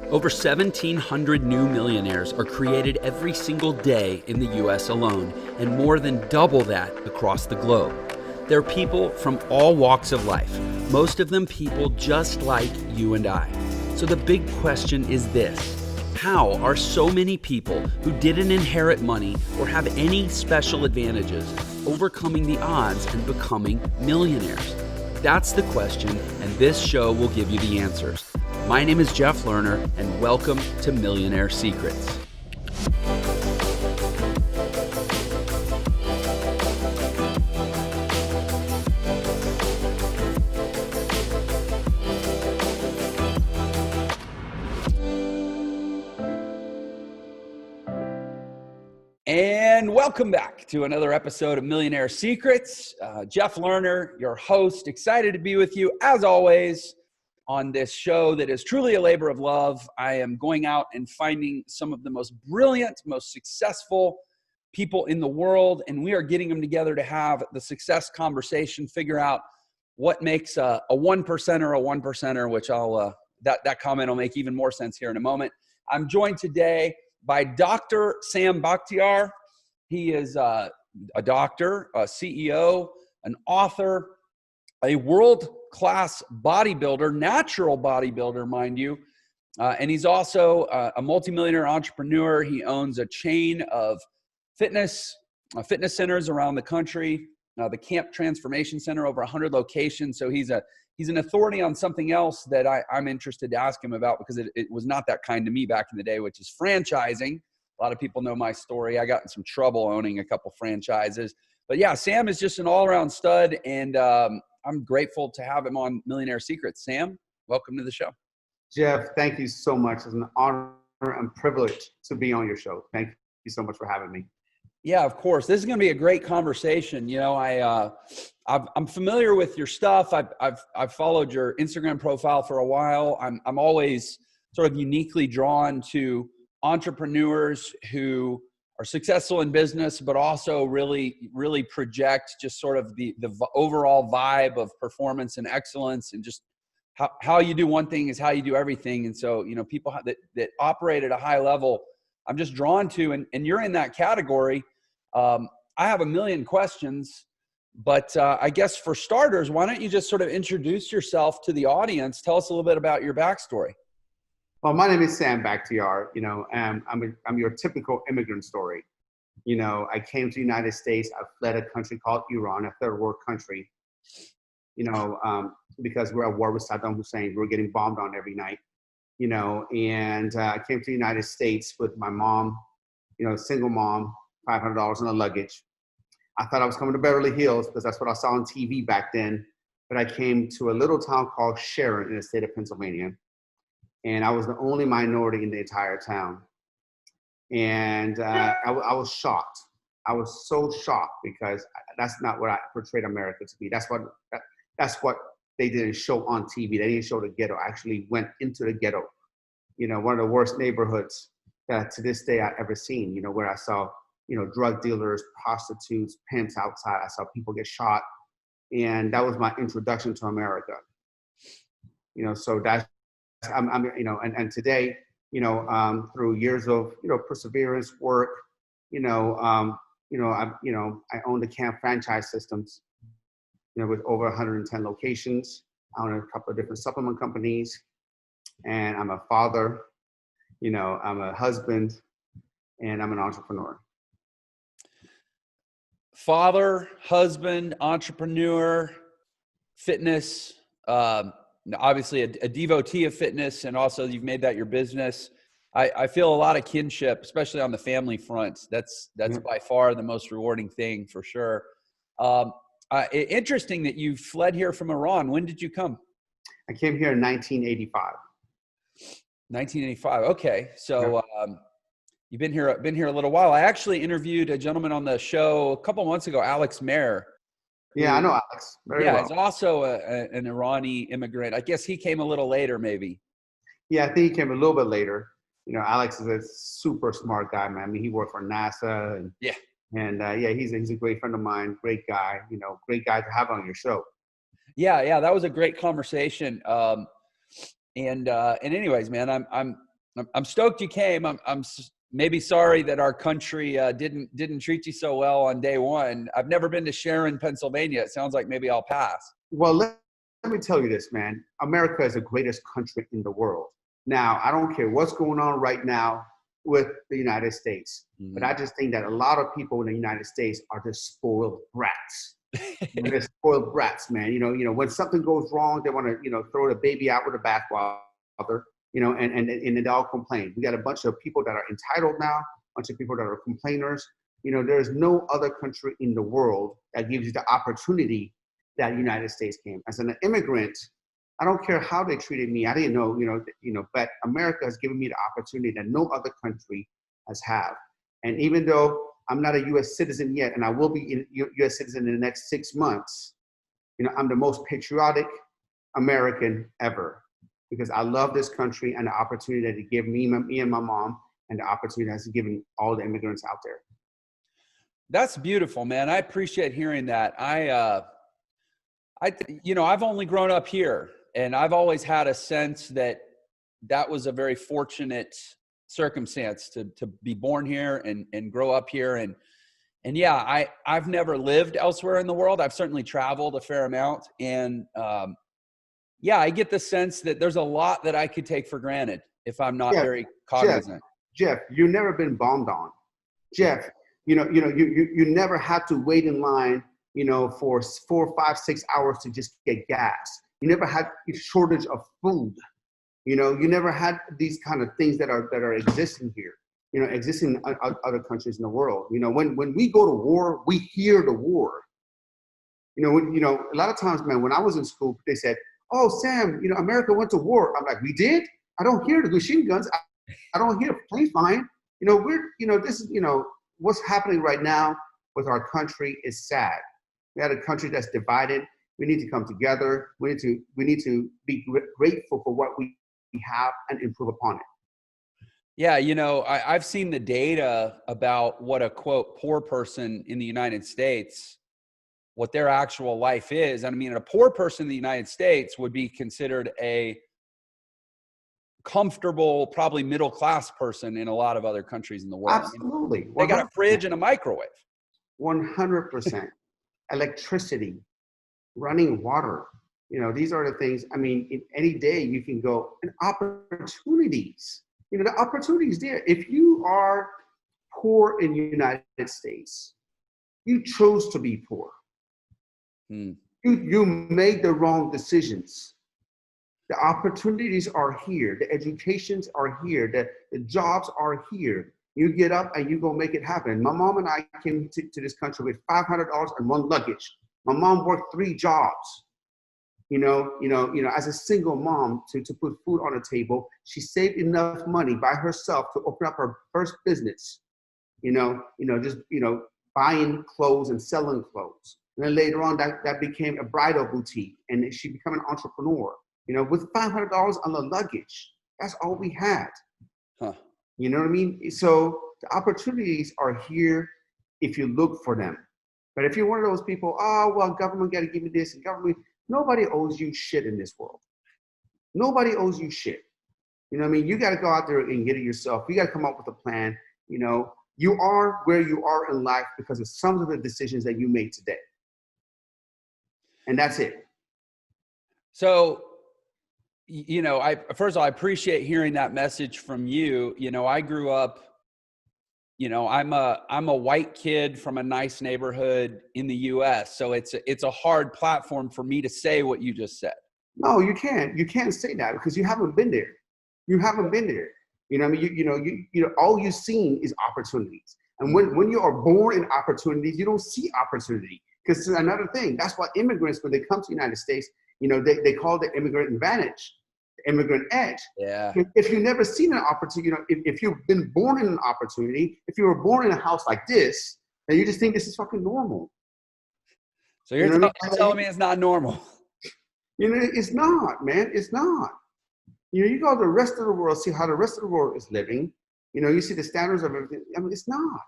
Over 1,700 new millionaires are created every single day in the US alone, and more than double that across the globe. They're people from all walks of life, most of them people just like you and I. So the big question is this: how are so many people who didn't inherit money or have any special advantages overcoming the odds and becoming millionaires? That's the question, and this show will give you the answers. My name is Jeff Lerner, and welcome to Millionaire Secrets. And welcome back to another episode of Millionaire Secrets. Jeff Lerner, your host, excited to be with you as always on this show that is truly a labor of love. I am going out and finding some of the most brilliant, most successful people in the world, and we are getting them together to have the success conversation, figure out what makes a 1%er a 1%er, which that comment will make even more sense here in a moment. I'm joined today by Dr. Sam Bakhtiar. He is a doctor, a CEO, an author, a world-class bodybuilder, natural bodybuilder, mind you. And he's also a multi-millionaire entrepreneur. He owns a chain of fitness centers around the country, the Camp Transformation Center, over 100 locations. So he's an authority on something else that I'm interested to ask him about, because it was not that kind to me back in the day, which is franchising. A lot of people know my story. I got in some trouble owning a couple franchises. But yeah, Sam is just an all-around stud, and I'm grateful to have him on Millionaire Secrets. Sam, welcome to the show. Jeff, thank you so much. It's an honor and privilege to be on your show. Thank you so much for having me. Yeah, of course. This is going to be a great conversation. You know, I'm familiar with your stuff. I've followed your Instagram profile for a while. I'm always sort of uniquely drawn to entrepreneurs who are successful in business, but also really project just sort of the overall vibe of performance and excellence, and just how you do one thing is how you do everything. And so, you know, people that operate at a high level, I'm just drawn to, and you're in that category. I have a million questions, but I guess for starters, why don't you just sort of introduce yourself to the audience? Tell us a little bit about your backstory. Well, my name is Sam Bakhtiar. You know, I'm your typical immigrant story. You know, I came to the United States. I fled a country called Iran, a third world country. You know, because we're at war with Saddam Hussein. We're getting bombed on every night. You know, and I came to the United States with my mom. You know, single mom, $500 in the luggage. I thought I was coming to Beverly Hills because that's what I saw on TV back then. But I came to a little town called Sharon in the state of Pennsylvania. And I was the only minority in the entire town. And I was shocked. I was so shocked, because that's not what I portrayed America to be. That's what they didn't show on TV. They didn't show the ghetto. I actually went into the ghetto. You know, one of the worst neighborhoods that to this day I've ever seen, you know, where I saw, you know, drug dealers, prostitutes, pimps outside. I saw people get shot. And that was my introduction to America. You know, so I'm you know, and today, you know, through years of, you know, perseverance, work, I own the Camp franchise systems, you know, with over 110 locations. I own a couple of different supplement companies, and I'm a father, you know, I'm a husband, and I'm an entrepreneur. Father, husband, entrepreneur, fitness, obviously a devotee of fitness, and also you've made that your business. I feel a lot of kinship, especially on the family front. That's by far the most rewarding thing, for sure. Interesting that you fled here from Iran. When did you come? I came here in 1985. 1985. Okay. So you've been here a little while. I actually interviewed a gentleman on the show a couple months ago, Alex Mayer. Yeah, I know Alex very well. Yeah, he's also an Irani immigrant. I guess he came a little later, maybe. Yeah, I think he came a little bit later. You know, Alex is a super smart guy, man. I mean, he worked for NASA, and he's a great friend of mine, great guy. You know, great guy to have on your show. Yeah, that was a great conversation. And anyways, man, I'm stoked you came. Maybe sorry that our country didn't treat you so well on day one. I've never been to Sharon, Pennsylvania. It sounds like maybe I'll pass. Well, let me tell you this, man. America is the greatest country in the world. Now, I don't care what's going on right now with the United States, but I just think that a lot of people in the United States are just spoiled brats. They're spoiled brats, man. When something goes wrong, they want to, throw the baby out with the bathwater, and they all complain. We got a bunch of people that are entitled now, a bunch of people that are complainers. There's no other country in the world that gives you the opportunity that United States came. As an immigrant, I don't care how they treated me. I didn't know, but America has given me the opportunity that no other country has had. And even though I'm not a U.S. citizen yet, and I will be a U.S. citizen in the next 6 months, I'm the most patriotic American ever, because I love this country and the opportunity that it gave me and my mom, and the opportunity that it's given all the immigrants out there. That's beautiful, man. I appreciate hearing that. I've only grown up here, and I've always had a sense that was a very fortunate circumstance to be born here and grow up here. And yeah, I've never lived elsewhere in the world. I've certainly traveled a fair amount. And yeah, I get the sense that there's a lot that I could take for granted if I'm not very cognizant. Jeff, you've never been bombed on. Jeff, you never had to wait in line, for 4, 5, 6 hours to just get gas. You never had a shortage of food. You never had these kind of things that are existing here, existing in other countries in the world. When we go to war, we hear the war. A lot of times, man, when I was in school, they said, "Oh, Sam, America went to war." I'm like, "We did? I don't hear the machine guns. I don't hear planes flying." This is, what's happening right now with our country is sad. We had a country that's divided. We need to come together. We need to be grateful for what we have and improve upon it. Yeah, I've seen the data about what a quote poor person in the United States, what their actual life is. I mean, a poor person in the United States would be considered a comfortable, probably middle-class person in a lot of other countries in the world. Absolutely. I mean, they got a fridge and a microwave. 100%. Electricity, running water. These are the things, in any day you can go, and opportunities. The opportunities there. If you are poor in the United States, you chose to be poor. You made the wrong decisions. The opportunities are here. The educations are here. The jobs are here. You get up and you go make it happen. My mom and I came to this country with $500 and one luggage. My mom worked 3 jobs. As a single mom to put food on the table. She saved enough money by herself to open up her first business. Buying clothes and selling clothes. And then later on, that became a bridal boutique, and she became an entrepreneur. With $500 on the luggage. That's all we had. Huh. You know what I mean? So the opportunities are here if you look for them. But if you're one of those people, "Oh, well, government got to give me this, and government," nobody owes you shit in this world. Nobody owes you shit. You got to go out there and get it yourself. You got to come up with a plan. You are where you are in life because of some of the decisions that you made today. And that's it. So, first of all, I appreciate hearing that message from you. I grew up, I'm a white kid from a nice neighborhood in the US. So it's a hard platform for me to say what you just said. No, you can't. You can't say that because you haven't been there. You haven't been there. All you've seen is opportunities. And when you are born in opportunities, you don't see opportunity. Because it's another thing. That's why immigrants, when they come to the United States, they call it the immigrant advantage, the immigrant edge. Yeah. If you've never seen an opportunity, if you've been born in an opportunity, if you were born in a house like this, then you just think this is fucking normal. So you're telling me it's not normal. It's not, man. It's not. You go to the rest of the world, see how the rest of the world is living. You see the standards of everything. It's not.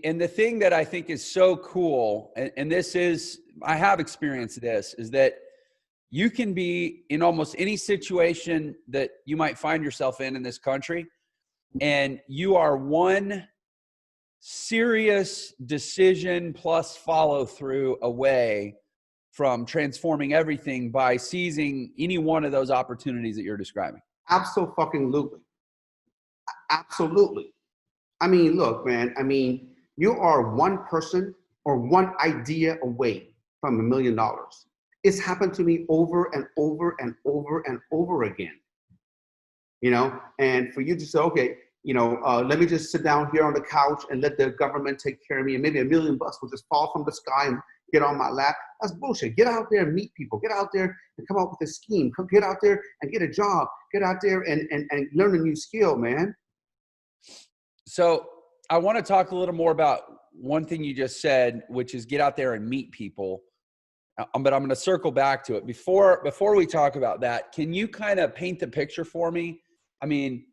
And the thing that I think is so cool, and this is, I have experienced this, is that you can be in almost any situation that you might find yourself in this country, and you are one serious decision plus follow through away from transforming everything by seizing any one of those opportunities that you're describing. Absolutely. Absolutely. I mean, look, man, I mean, you are one person or one idea away from $1 million. It's happened to me over and over and over and over again, you know, and for you to say, okay, you know, let me just sit down here on the couch and let the government take care of me, and maybe $1 million will just fall from the sky and get on my lap. That's bullshit. Get out there and meet people. Get out there and come up with a scheme. Get out there and get a job. Get out there and learn a new skill, man. So I want to talk a little more about one thing you just said, which is get out there and meet people. But I'm going to circle back to it. Before we talk about that, can you kind of paint the picture for me? I mean,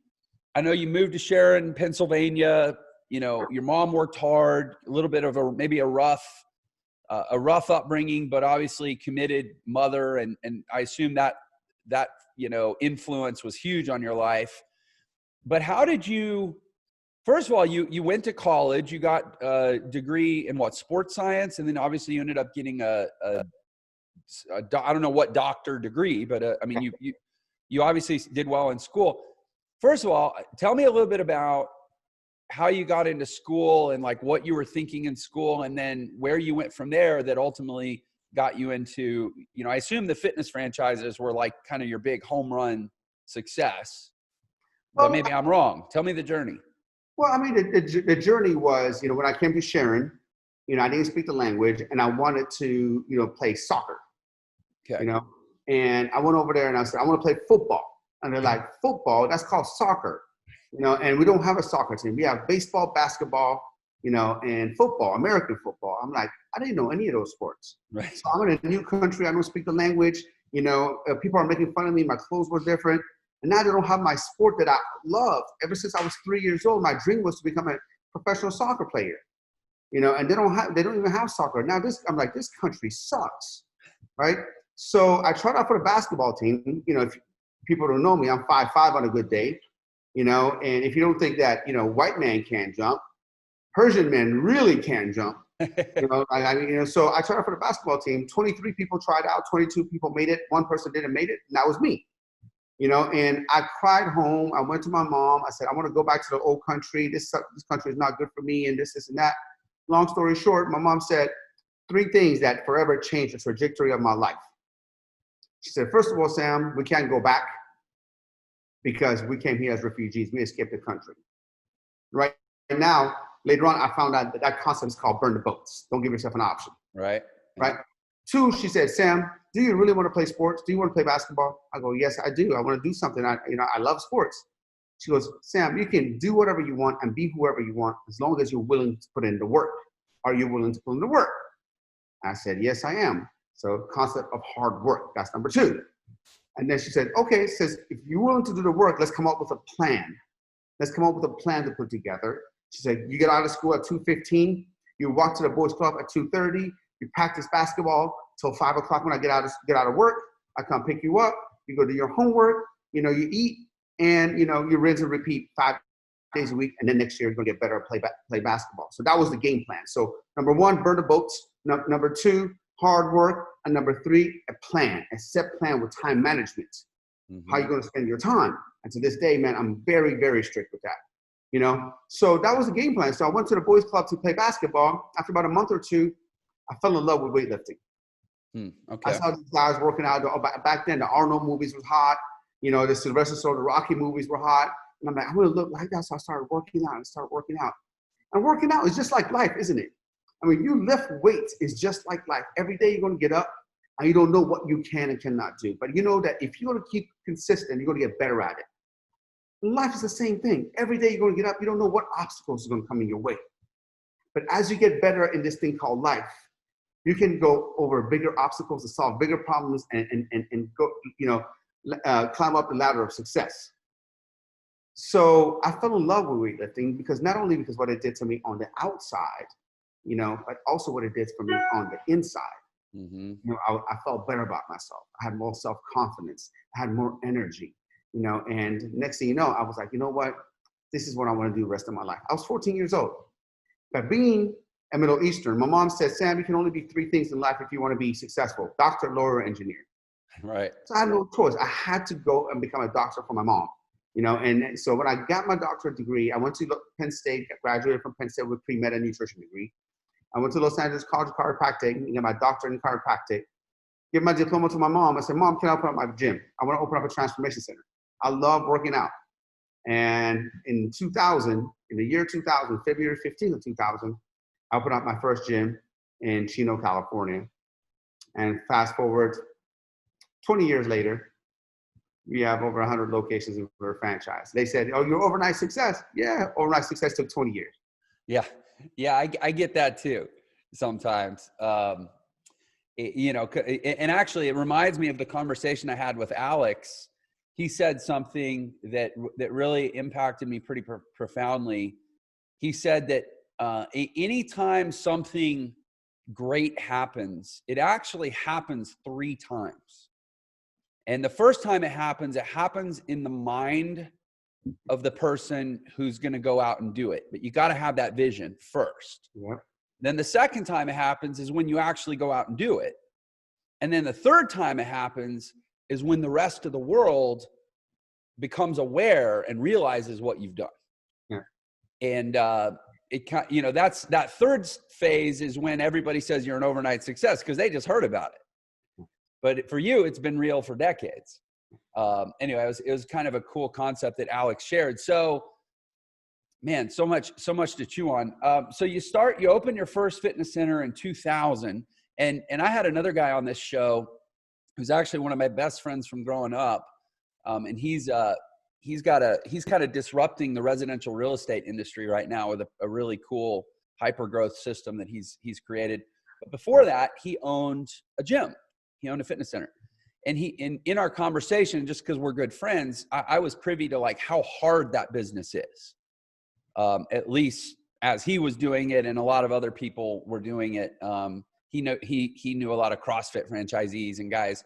I know you moved to Sharon, Pennsylvania. You know, your mom worked hard, a little bit of maybe a rough upbringing, but obviously committed mother. And I assume that, you know, influence was huge on your life. But how did you, first of all, you went to college, you got a degree in what, sports science? And then obviously you ended up getting I don't know what doctor degree, but I mean, you obviously did well in school. First of all, tell me a little bit about how you got into school and like what you were thinking in school, and then where you went from there that ultimately got you into, you know, I assume the fitness franchises were like kind of your big home run success, but maybe I'm wrong. Tell me the journey. Well, I mean, the journey was, you know, when I came to Sharon, you know, I didn't speak the language and I wanted to, you know, play soccer, you know, and I went over there and I said, I want to play football. And they're like, football, that's called soccer, you know, and we don't have a soccer team. We have baseball, basketball, you know, and football, American football. I'm like, I didn't know any of those sports. Right. So I'm in a new country. I don't speak the language. You know, people are making fun of me. My clothes were different. And now they don't have my sport that I loved. Ever since I was 3 years old, my dream was to become a professional soccer player, you know, and they don't even have soccer. Now I'm like, this country sucks, right? So I tried out for the basketball team. You know, if people don't know me, I'm 5'5" on a good day, you know, and if you don't think that, you know, white man can't jump, Persian men really can jump, you know, so I tried out for the basketball team. 23 people tried out, 22 people made it, one person didn't make it, and that was me. You know, and I cried home. I went to my mom. I said, I want to go back to the old country. This country is not good for me, and this and that. Long story short, my mom said 3 things that forever changed the trajectory of my life. She said, first of all, Sam, we can't go back because we came here as refugees. We escaped the country. Right now, later on, I found out that concept is called burn the boats. Don't give yourself an option. Right. Right. 2, she said, Sam, do you really want to play sports? Do you want to play basketball? I go, yes, I do. I want to do something. I love sports. She goes, Sam, you can do whatever you want and be whoever you want as long as you're willing to put in the work. Are you willing to put in the work? I said, yes, I am. So concept of hard work. That's number 2. And then she said, okay, says, if you're willing to do the work, let's come up with a plan. Let's come up with a plan to put together. She said, you get out of school at 2:15. You walk to the boys club at 2:30. You practice basketball till 5 o'clock when I get out of work. I come pick you up. You go do your homework. You know, you eat, and you know, you rinse and repeat 5 days a week. And then next year you're gonna get better at play basketball. So that was the game plan. So number 1, burn the boats. Number 2, hard work. And number 3, a plan, a set plan with time management. Mm-hmm. How you're gonna spend your time. And to this day, man, I'm very, very strict with that. You know, so that was the game plan. So I went to the boys club to play basketball. After about a month or 2, I fell in love with weightlifting. Okay. I saw these guys working out. Back then, the Arnold movies was hot. You know, the Sylvester Stallone, the Rocky movies were hot. And I'm like, I'm going to look like that. So I started working out. And working out is just like life, isn't it? I mean, you lift weights is just like life. Every day you're going to get up and you don't know what you can and cannot do. But you know that if you're going to keep consistent, you're going to get better at it. Life is the same thing. Every day you're going to get up. You don't know what obstacles are going to come in your way. But as you get better in this thing called life, you can go over bigger obstacles to solve bigger problems and go, you know, climb up the ladder of success. So I fell in love with weightlifting because not only because what it did to me on the outside, you know, but also what it did for me on the inside. Mm-hmm. I felt better about myself. I had more self-confidence. I had more energy, and next thing you know, I was like, you know what? This is what I want to do the rest of my life. I was 14 years old. But being a Middle Eastern, my mom said, Sam, you can only be three things in life if you want to be successful: doctor, lawyer, engineer. Right. So I had no choice. I had to go and become a doctor for my mom, and so when I got my doctorate degree, I went to Penn State, graduated from Penn State with pre-med and nutrition degree. I went to Los Angeles College of Chiropractic and got my doctorate in chiropractic. Give my diploma to my mom. I said, Mom, can I open up my gym? I want to open up a transformation center. I love working out. And in 2000, in the year 2000, February 15th of 2000, I opened up my first gym in Chino, California. And fast forward 20 years later, we have over 100 locations in our franchise. They said, oh, you're overnight success. Yeah, overnight success took 20 years. Yeah. Yeah. I get that too sometimes. And actually it reminds me of the conversation I had with Alex. He said something that really impacted me pretty profoundly. He said that anytime something great happens, it actually happens 3 times. And the first time it happens in the mind of the person who's going to go out and do it. But you got to have that vision first. Yep. Then the second time it happens is when you actually go out and do it. And then the third time it happens is when the rest of the world becomes aware and realizes what you've done. Yeah. And that's that third phase is when everybody says you're an overnight success because they just heard about it. But for you, it's been real for decades. Anyway, it was kind of a cool concept that Alex shared. So, man, so much to chew on. So you open your first fitness center in 2000, and I had another guy on this show who's actually one of my best friends from growing up, and he's kind of disrupting the residential real estate industry right now with a really cool hyper growth system that he's created. But before that, he owned a gym. He owned a fitness center. And in our conversation, just because we're good friends, I was privy to like how hard that business is. At least as he was doing it, and a lot of other people were doing it. He knew a lot of CrossFit franchisees and guys.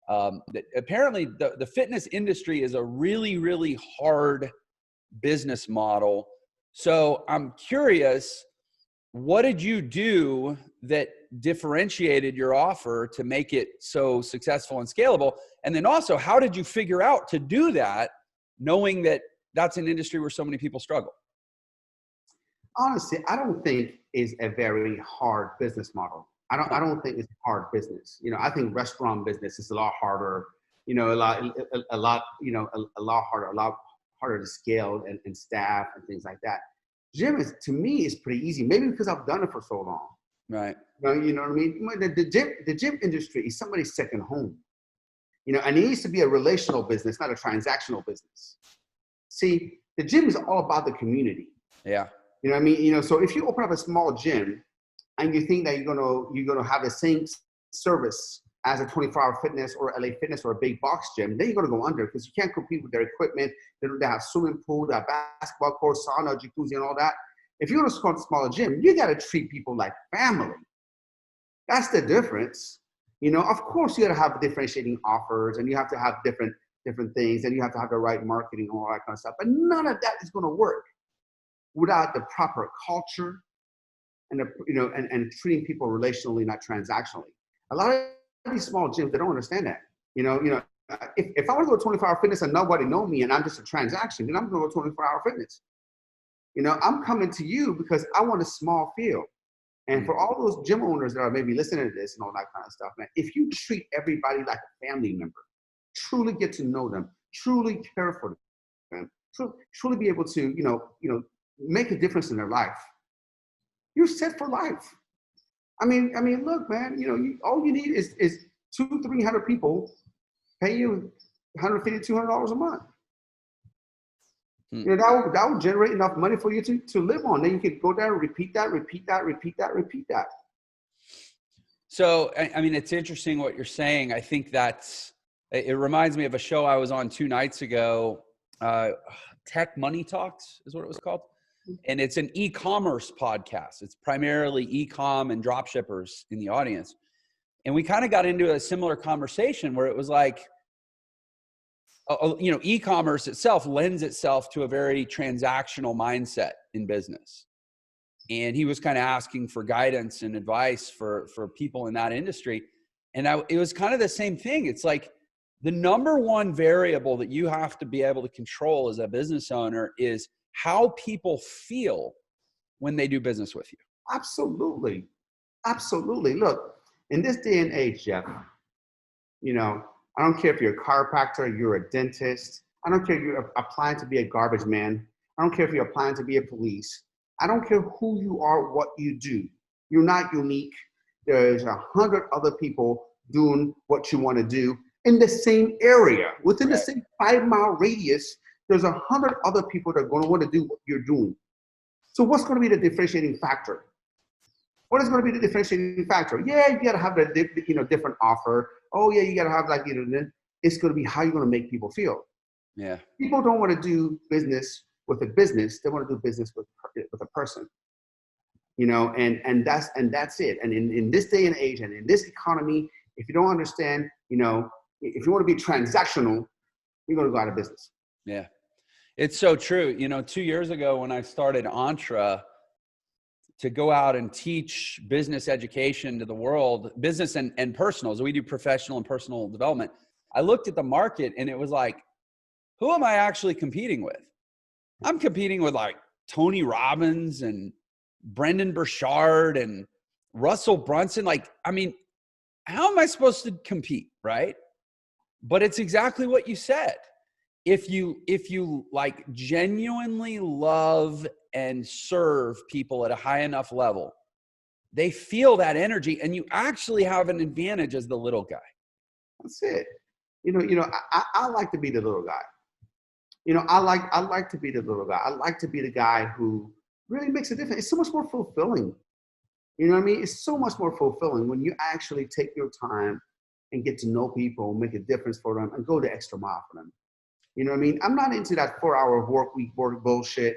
That apparently the fitness industry is a really, really hard business model. So I'm curious, what did you do that differentiated your offer to make it so successful and scalable? And then also, how did you figure out to do that, knowing that that's an industry where so many people struggle? Honestly, I don't think it's a very hard business model. I don't think it's hard business. I think restaurant business is a lot harder, a lot harder to scale and staff and things like that. Gym to me is pretty easy, maybe because I've done it for so long. Right. You know what I mean? The gym industry is somebody's second home. And it needs to be a relational business, not a transactional business. See, the gym is all about the community. Yeah. You know what I mean? So if you open up a small gym and you think that you're gonna have the same service as a 24-hour fitness or LA Fitness or a big box gym, then you're gonna go under because you can't compete with their equipment. They have swimming pool, they have basketball court, sauna, jacuzzi, and all that. If you're gonna a smaller gym, you gotta treat people like family. That's the difference. Of course you gotta have differentiating offers and you have to have different things and you have to have the right marketing and all that kind of stuff. But none of that is gonna work without the proper culture and and treating people relationally, not transactionally. A lot of these small gyms, they don't understand that. If I want to go 24-hour fitness and nobody know me and I'm just a transaction, then I'm going to go 24-hour fitness. I'm coming to you because I want a small field. And for all those gym owners that are maybe listening to this and all that kind of stuff, man, if you treat everybody like a family member, truly get to know them, truly care for them, truly be able to, make a difference in their life, you're set for life. I mean, look, man, all you need is 200-300 people pay you $150, $200 a month. That would generate enough money for you to live on. Then you can go there and repeat that. So, I mean, it's interesting what you're saying. I think it reminds me of a show I was on 2 nights ago. Tech Money Talks is what it was called. And it's an e-commerce podcast. It's primarily e-com and drop shippers in the audience. And we kind of got into a similar conversation where it was like, you know, e-commerce itself lends itself to a very transactional mindset in business. And he was kind of asking for guidance and advice for people in that industry. And it was kind of the same thing. It's like the number one variable that you have to be able to control as a business owner is how people feel when they do business with you. Absolutely. Absolutely. Look, in this day and age, Jeff, you know, I don't care if you're a chiropractor, you're a dentist. I don't care if you're applying to be a garbage man. I don't care if you're applying to be a police. I don't care who you are, what you do. You're not unique. There's 100 other people doing what you want to do in the same area. Within the same 5-mile radius, there's 100 other people that are going to want to do what you're doing. So what's going to be the differentiating factor? What is going to be the differentiating factor? Yeah, you got to have a different offer. Oh yeah, you got to have it's going to be how you're going to make people feel. Yeah. People don't want to do business with a business. They want to do business with a person. You know, and that's it. And in this day and age and in this economy, if you don't understand, you know, if you want to be transactional, you're going to go out of business. Yeah. It's so true. You know, 2 years ago when I started Entra to go out and teach business education to the world, business and personal, so we do professional and personal development. I looked at the market and it was like, who am I actually competing with? I'm competing with like Tony Robbins and Brendan Burchard and Russell Brunson. Like, I mean, how am I supposed to compete, right? But it's exactly what you said. If you like genuinely love and serve people at a high enough level, they feel that energy and you actually have an advantage as the little guy. That's it. I like to be the little guy. You know, I like to be the little guy. I like to be the guy who really makes a difference. It's so much more fulfilling. You know what I mean? It's so much more fulfilling when you actually take your time and get to know people, make a difference for them, and go the extra mile for them. You know what I mean? I'm not into that 4-hour work week bullshit.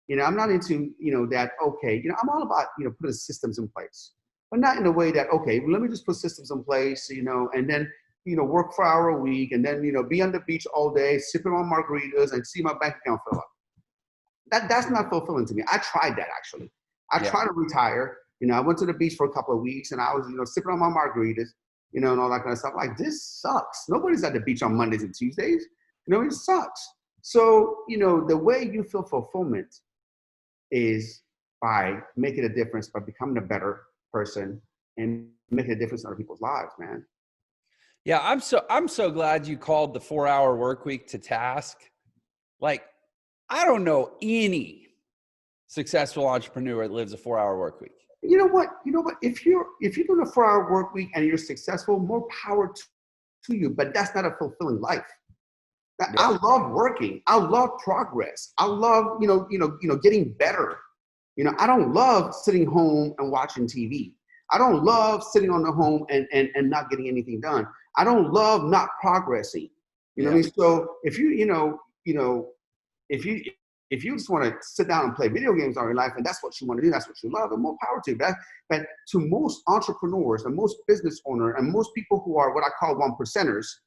You know, I'm not into, that, okay, I'm all about, putting systems in place, but not in a way that, okay, well, let me just put systems in place, and then, work 4 hour a week and then, be on the beach all day, sipping on margaritas and see my bank account fill up. That's not fulfilling to me. I tried that actually. I tried to retire. I went to the beach for a couple of weeks and I was, sipping on my margaritas, and all that kind of stuff. Like, this sucks. Nobody's at the beach on Mondays and Tuesdays. It sucks. So, the way you feel fulfillment is by making a difference, by becoming a better person and making a difference in other people's lives, man. Yeah, I'm so glad you called the 4-hour work week to task. Like, I don't know any successful entrepreneur that lives a 4-hour work week. You know what? If you're doing a 4-hour work week and you're successful, more power to you. But that's not a fulfilling life. Yeah. I love working. I love progress. I love, getting better. I don't love sitting home and watching TV. I don't love sitting on the home and not getting anything done. I don't love not progressing. You know what I mean? So if if you just want to sit down and play video games all your life and that's what you want to do, that's what you love, and more power to you. But to most entrepreneurs and most business owners and most people who are what I call 1%ers,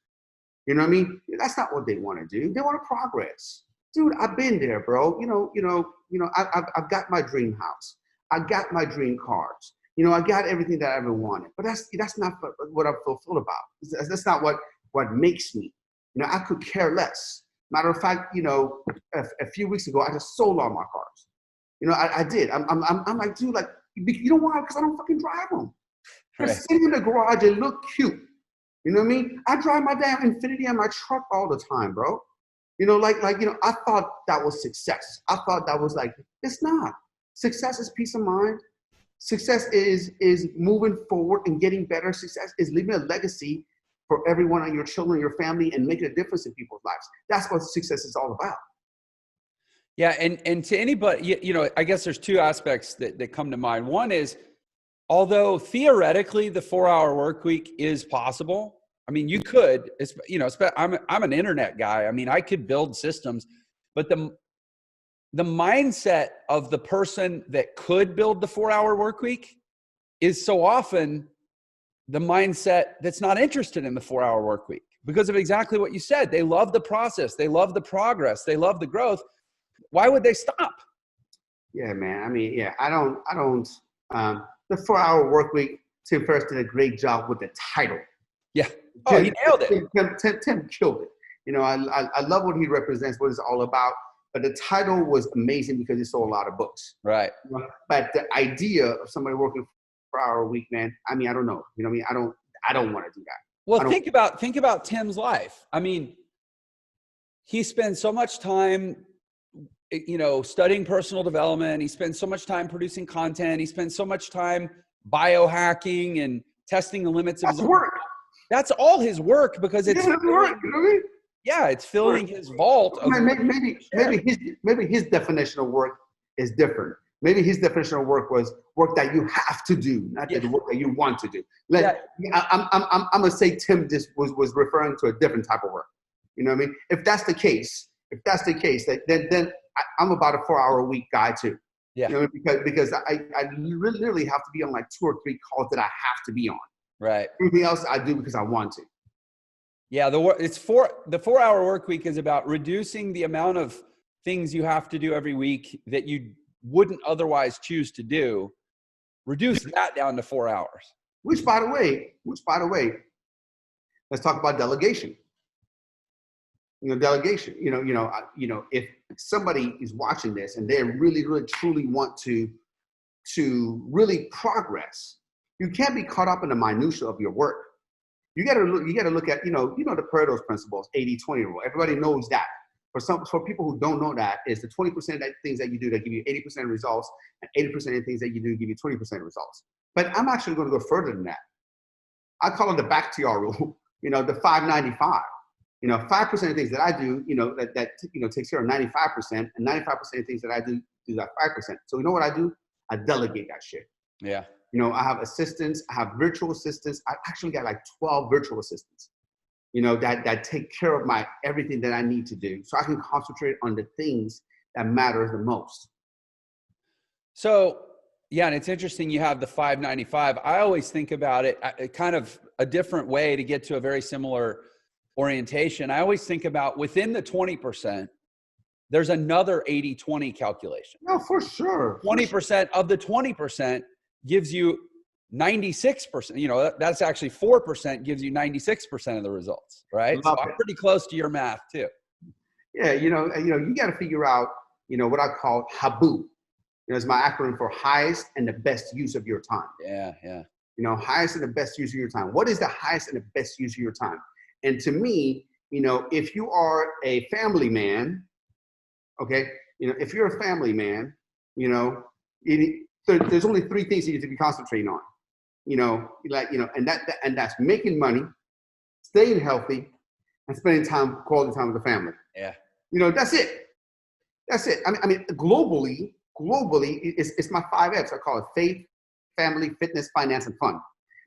you know what I mean? That's not what they want to do. They want to progress. Dude, I've been there, bro. I've got my dream house. I got my dream cars. I got everything that I ever wanted. But that's not what I'm fulfilled about. That's not what makes me. I could care less. Matter of fact, a few weeks ago, I just sold all my cars. I did. I'm like, dude, like, you know why? Because I don't fucking drive them. They're sitting in the garage and look cute. You know what I mean? I drive my damn Infiniti in my truck all the time, bro. I thought that was success. I thought that was like, it's not. Success is peace of mind. Success is moving forward and getting better. Success is leaving a legacy for everyone and your children, your family, and making a difference in people's lives. That's what success is all about. Yeah, and to anybody, I guess there's two aspects that come to mind. One is, although theoretically the 4-hour work week is possible, I mean, you could, I'm an internet guy. I mean, I could build systems, but the mindset of the person that could build the 4-hour work week is so often the mindset that's not interested in the 4-hour work week because of exactly what you said. They love the process. They love the progress. They love the growth. Why would they stop? Yeah, man. I mean, yeah, I don't, the 4-hour work week, Tim Ferriss did a great job with the title. Yeah. Oh, he nailed it. Tim killed it. You know, I love what he represents, what it's all about. But the title was amazing because he sold a lot of books. Right. But the idea of somebody working 4-hour a week, man, I mean, I don't know. You know what I mean? I don't want to do that. Well, think about Tim's life. I mean, he spends so much time, studying personal development. He spends so much time producing content. He spends so much time biohacking and testing the limits of his work. That's all his work because it's work. You know what I mean? Yeah, it's filling his vault. Maybe his definition of work is different. Maybe his definition of work was work that you have to do, not the work that you want to do. I'm gonna say Tim just was referring to a different type of work. You know what I mean? If that's the case, then I'm about a 4-hour a week guy too. Yeah. You know, because I literally have to be on like 2 or 3 calls that I have to be on. Right. Everything else I do because I want to. Yeah, the 4-hour work week is about reducing the amount of things you have to do every week that you wouldn't otherwise choose to do. Reduce that down to 4 hours. Which by the way, let's talk about delegation. Delegation. If somebody is watching this and they really, really, truly want to really progress, you can't be caught up in the minutia of your work. You got to look at, the Pareto's principles, 80-20 rule. Everybody knows that. For people who don't know that, is the 20% of things that you do that give you 80% results, and 80% of things that you do give you 20% results. But I'm actually going to go further than that. I call it the Bakhtiar rule, the 5-95. 5% of things that I do, that takes care of 95%, and 95% of things that I do that 5%. So you know what I do? I delegate that shit. Yeah. I have assistants, I have virtual assistants. I actually got like 12 virtual assistants, that take care of my everything that I need to do. So I can concentrate on the things that matter the most. So, yeah, and it's interesting you have the 595. I always think about it kind of a different way to get to a very similar orientation. I always think about within the 20%, there's another 80-20 calculation. No, for sure. 20% of the 20% gives you 96%. That's actually 4% gives you 96% of the results, right? So I'm pretty close to your math too. Yeah, you got to figure out, what I call HABU. It's my acronym for highest and the best use of your time. Yeah. Highest and the best use of your time. What is the highest and the best use of your time? And to me, if you are a family man, okay, if you're a family man, there's only 3 things you need to be concentrating on, and that's making money, staying healthy, and spending quality time with the family. Yeah. That's it. I mean, globally, it's my 5 F's. I call it faith, family, fitness, finance, and fun.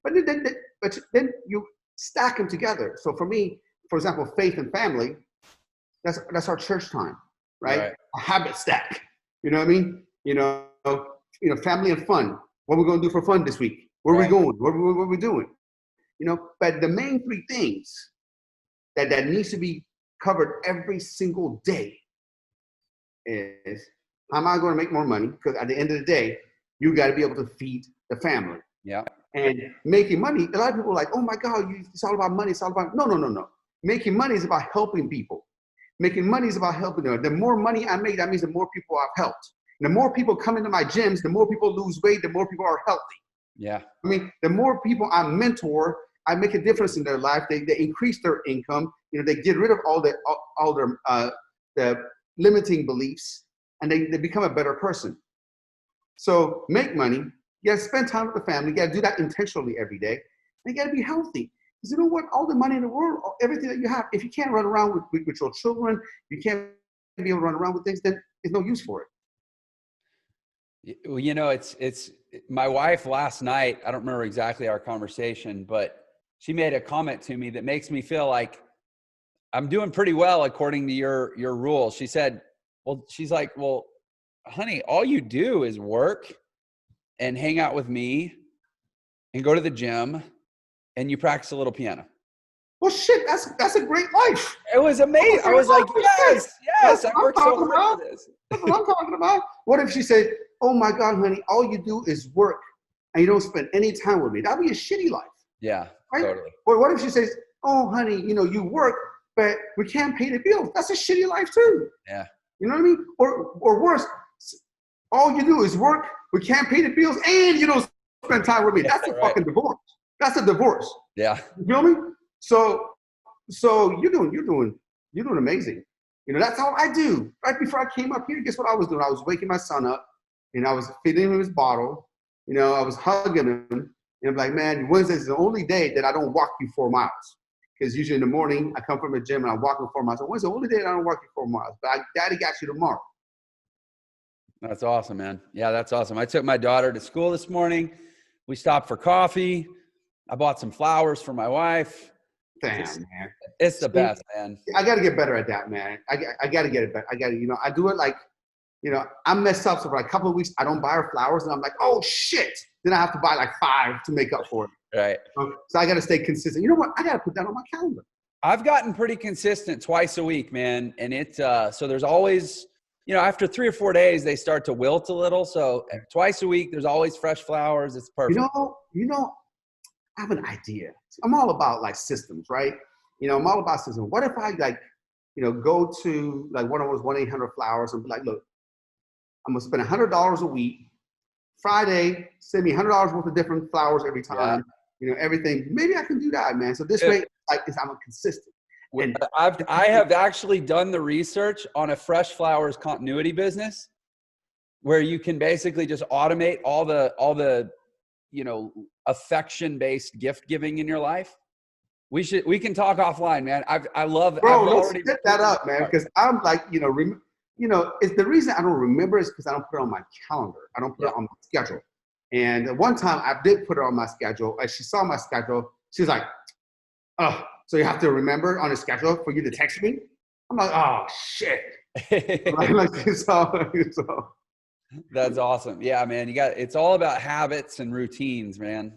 But then you stack them together. So for me, for example, faith and family, that's our church time, right? A habit stack. You know what I mean? Family and fun. What are we going to do for fun this week? Where are we going? What are we doing? But the main 3 things that needs to be covered every single day is, how am I going to make more money? Because at the end of the day, you got to be able to feed the family. Yeah. And making money, a lot of people are like, oh my God, it's all about money. It's all about, no. Making money is about helping people. Making money is about helping them. The more money I make, that means the more people I've helped. The more people come into my gyms, the more people lose weight, the more people are healthy. Yeah. I mean, the more people I mentor, I make a difference in their life. They increase their income. They get rid of all the limiting beliefs, and they become a better person. So make money. You got to spend time with the family. You got to do that intentionally every day. And you got to be healthy. Because you know what? All the money in the world, everything that you have, if you can't run around with your children, you can't be able to run around with things, then there's no use for it. Well, it's my wife last night, I don't remember exactly our conversation, but she made a comment to me that makes me feel like I'm doing pretty well according to your rules. She said, she's like, well, honey, all you do is work and hang out with me and go to the gym and you practice a little piano. Well, shit, that's a great life. It was amazing. I was like, yes, That's I what worked I'm so talking hard about. for this. That's what I'm talking about. What if she said, oh my God, honey, all you do is work and you don't spend any time with me? That'd be a shitty life. Yeah, right? totally. Or what if she says, oh honey, you work, but we can't pay the bills? That's a shitty life too. Yeah. You know what I mean? Or worse, all you do is work, we can't pay the bills, and you don't spend time with me. That's a fucking divorce. That's a divorce. Yeah. You feel me? So you're doing amazing. That's how I do. Right before I came up here, guess what I was doing? I was waking my son up, and I was feeding him his bottle. I was hugging him, and I'm like, man, Wednesday is the only day that I don't walk you 4 miles. Because usually in the morning, I come from the gym and I walk you 4 miles. So Wednesday, the only day that I don't walk you 4 miles. But Daddy got you tomorrow. That's awesome, man. Yeah, that's awesome. I took my daughter to school this morning. We stopped for coffee. I bought some flowers for my wife. Damn, man. It's the best, man. I got to get better at that, man. I got to get it better. I do it like, I messed up. So for like a couple of weeks, I don't buy her flowers. And I'm like, oh, shit. Then I have to buy like 5 to make up for it. Right. So I got to stay consistent. You know what? I got to put that on my calendar. I've gotten pretty consistent twice a week, man. And so there's always, after 3 or 4 days, they start to wilt a little. So twice a week, there's always fresh flowers. It's perfect. I have an idea. I'm all about like systems, right? I'm all about systems. What if I go to like one of those 1-800-Flowers and be like, look, I'm gonna spend $100 a week. Friday, send me $100 worth of different flowers every time. Yeah. Everything. Maybe I can do that, man. So this way, I'm consistent. And I have actually done the research on a fresh flowers continuity business where you can basically just automate all the affection-based gift giving in your life. We can talk offline, man. I love. Bro, let's set that up, man. Because I'm like, it's the reason I don't remember is because I don't put it on my calendar. I don't put it on my schedule. And one time I did put it on my schedule. As she saw my schedule, she was like, "Oh, so you have to remember on the schedule for you to text me?" I'm like, "Oh shit." so. That's awesome. Yeah, man. It's all about habits and routines, man.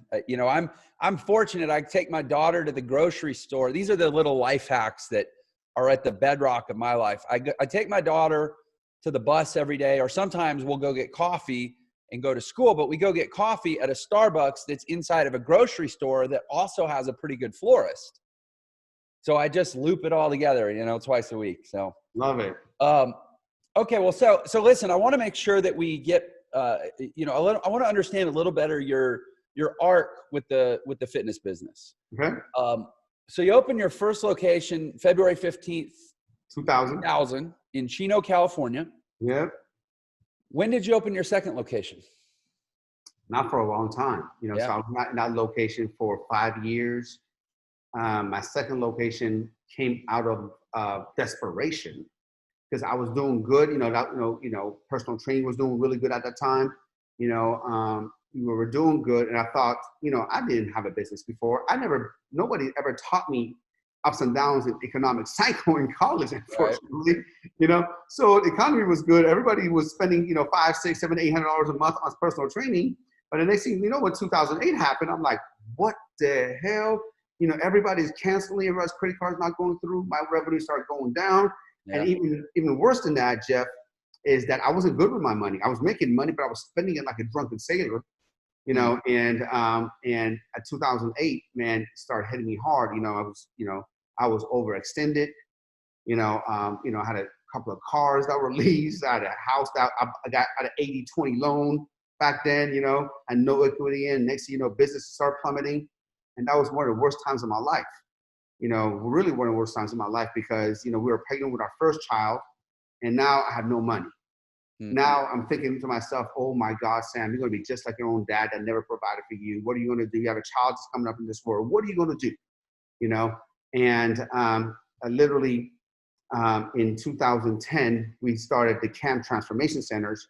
I'm fortunate. I take my daughter to the grocery store. These are the little life hacks that are at the bedrock of my life. I take my daughter to the bus every day, or sometimes we'll go get coffee and go to school, but we go get coffee at a Starbucks that's inside of a grocery store that also has a pretty good florist. So I just loop it all together, twice a week. So love it. Okay. Well, so listen, I want to make sure that we get, I want to understand a little better your arc with the fitness business. Okay. So you opened your first location February 15th, 2000 in Chino, California. Yep. When did you open your second location? Not for a long time. So I was in that location for 5 years. My second location came out of desperation because I was doing good. Personal training was doing really good at that time. We were doing good, and I thought, I didn't have a business before. Nobody ever taught me ups and downs in economic cycle in college, unfortunately. Right. So the economy was good. Everybody was spending, $500, $600, $700, $800 a month on personal training. But the next thing when 2008 happened, I'm like, what the hell? Everybody's canceling. Everybody's credit cards not going through. My revenue started going down. Yeah. And even worse than that, Jeff, is that I wasn't good with my money. I was making money, but I was spending it like a drunken sailor. And at 2008, man, it started hitting me hard. I was overextended. I had a couple of cars that were leased. I had a house that I got at an 80-20 loan back then. And no equity in. Next thing you know, business started plummeting, and that was one of the worst times of my life. Really one of the worst times of my life because we were pregnant with our first child, and now I have no money. Mm-hmm. Now I'm thinking to myself, oh my God, Sam, you're going to be just like your own dad that never provided for you. What are you going to do? You have a child that's coming up in this world. What are you going to do? And I literally, in 2010, we started the Camp Transformation Centers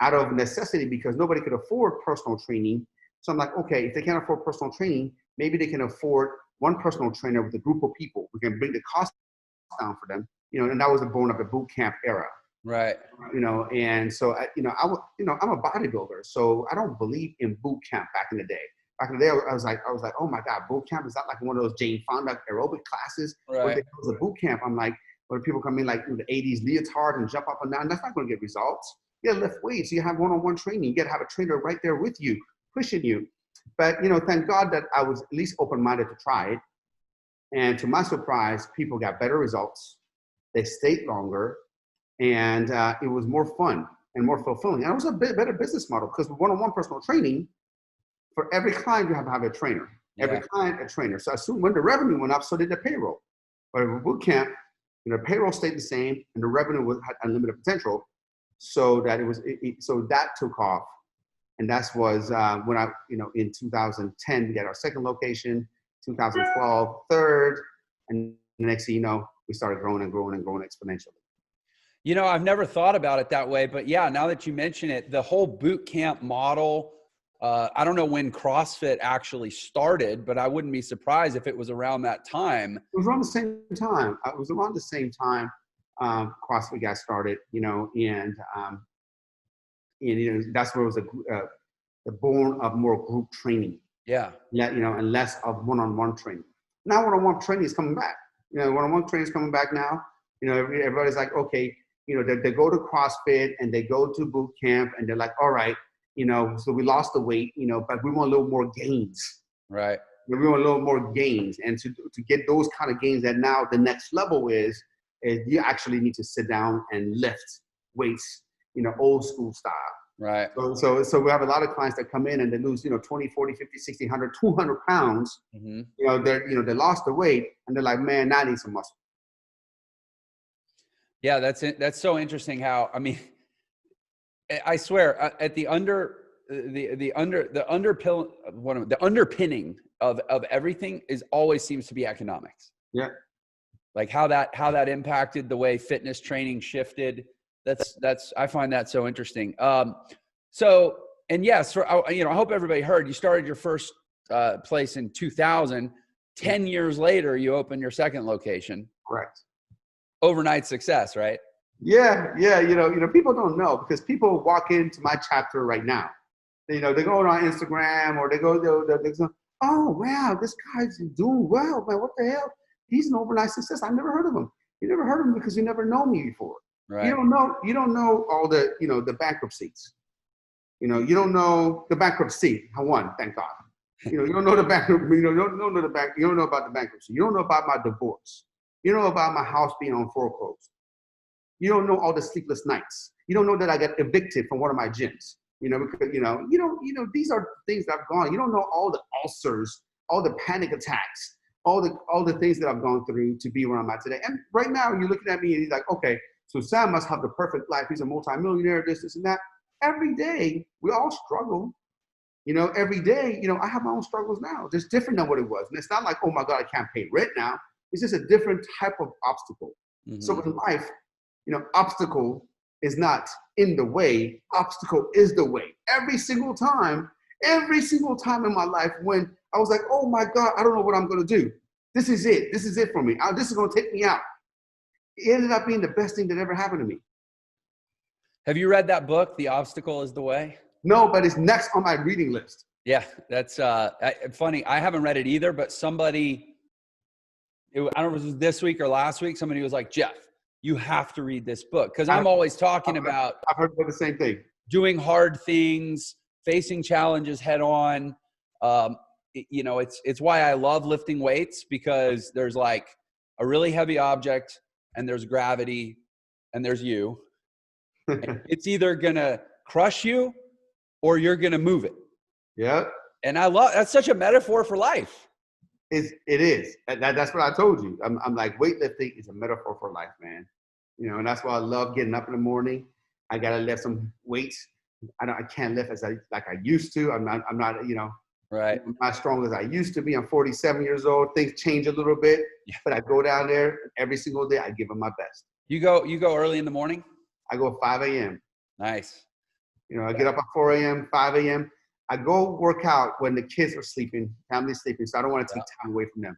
out of necessity because nobody could afford personal training. So I'm like, okay, if they can't afford personal training, maybe they can afford one personal trainer with a group of people. We can bring the cost down for them, and that was the born of the boot camp era. Right. And so, I'm a bodybuilder, so I don't believe in boot camp back in the day. back in the day, I was like, oh my God, boot camp, is that like one of those Jane Fonda aerobic classes? Where Right. it was a boot camp. I'm like, where people come in like in the 80s leotard and jump up and down, that's not going to get results. You got to lift weights. You have one-on-one training. You got to have a trainer right there with you, pushing you. But, thank God that I was at least open-minded to try it. And to my surprise, people got better results. They stayed longer, and it was more fun and more fulfilling. And it was a bit better business model because with one-on-one personal training, for every client, you have to have a trainer. Every client, a trainer. So I assume when the revenue went up, so did the payroll. But with boot camp, the payroll stayed the same, and the revenue had unlimited potential. So that so that took off, and that was when I, in 2010 we got our second location, 2012 third, and the next thing you know, we started growing and growing and growing exponentially. I've never thought about it that way, but yeah, now that you mention it, the whole boot camp model. I don't know when CrossFit actually started, but I wouldn't be surprised if it was around that time. It was around the same time. CrossFit got started, and that's where it was the born of more group training. Yeah. Yeah, and less of one-on-one training. Now one-on-one training is coming back. One-on-one training is coming back now. Everybody's like, okay, they go to CrossFit and they go to boot camp and they're like, all right, so we lost the weight, but we want a little more gains. Right. We want a little more gains. And to get those kind of gains, that now the next level is you actually need to sit down and lift weights, old school style. Right. So we have a lot of clients that come in and they lose, 20, 40, 50, 60, 100, 200 pounds. Mm-hmm. They lost the weight and they're like, man, now I need some muscle. Yeah, that's so interesting how, I swear at the underpinning of everything always seems to be economics. Yeah. Like how that impacted the way fitness training shifted. I find that so interesting. So, and yes, I hope everybody heard you started your first place in 2000. 10 years later, you opened your second location. Correct. Overnight success, right? Yeah. People don't know because people walk into my chapter right now. They go on Instagram or they go, oh wow, this guy's doing well, man. What the hell? He's an overnight success. I never heard of him. You never heard of him because you never known me before. Right. You don't know all the the bankruptcies. You don't know the bankruptcy. I won, thank God. You don't know the bankruptcy. You don't know about the bankruptcy. You don't know about my divorce. You don't know about my house being on foreclosed. You don't know all the sleepless nights. You don't know that I got evicted from one of my gyms. Because these are things that I've gone. You don't know all the ulcers, all the panic attacks, all the things that I've gone through to be where I'm at today. And right now, you're looking at me and he's like, okay, so Sam must have the perfect life. He's a multi-millionaire, this and that. Every day, we all struggle. Every day, I have my own struggles now. Just different than what it was. And it's not like, oh my God, I can't pay rent now. It's just a different type of obstacle. Mm-hmm. So in life, obstacle is not in the way. Obstacle is the way. Every single time in my life when I was like, oh my God, I don't know what I'm going to do. This is it. This is it for me. This is going to take me out. It ended up being the best thing that ever happened to me. Have you read that book, The Obstacle is the Way? No, but it's next on my reading list. Yeah, that's funny. I haven't read it either, but somebody, I don't know if it was this week or last week, somebody was like, Jeff, you have to read this book. Because I'm always talking about I've heard the same thing. Doing hard things, facing challenges head on. It's why I love lifting weights, because there's like a really heavy object and there's gravity and there's you. And it's either going to crush you or you're going to move it. Yeah. And that's such a metaphor for life. It is. That's what I told you. I'm like, weightlifting is a metaphor for life, man. And that's why I love getting up in the morning. I got to lift some weights. I can't lift as I used to. I'm not, right. I'm not strong as I used to be. I'm 47 years old. Things change a little bit, but I go down there every single day. I give them my best. You go early in the morning? I go 5 a.m. Nice. I get up at 4 a.m., 5 a.m. I go work out when the kids are sleeping, family's sleeping, so I don't want to take time away from them.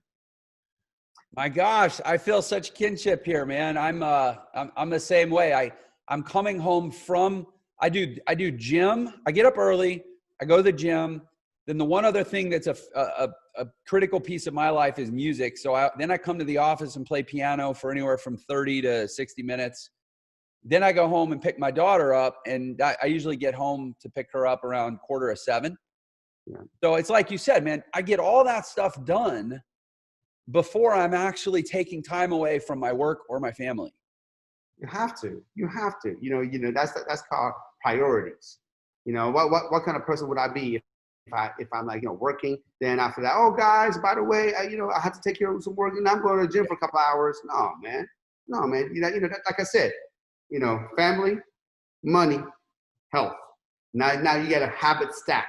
My gosh, I feel such kinship here, man. I'm the same way. I'm coming home from, I do gym. I get up early. I go to the gym. Then the one other thing that's a critical piece of my life is music. So then I come to the office and play piano for anywhere from 30 to 60 minutes. Then I go home and pick my daughter up, and I usually get home to pick her up around 6:45. Yeah. So it's like you said, man, I get all that stuff done before I'm actually taking time away from my work or my family. You have to. That's called priorities. What kind of person would I be if I'm like, working, then after that, oh guys, by the way, I have to take care of some work and I'm going to the gym for a couple hours. No, man. Like I said, family, money, health. Now you got a habit stack.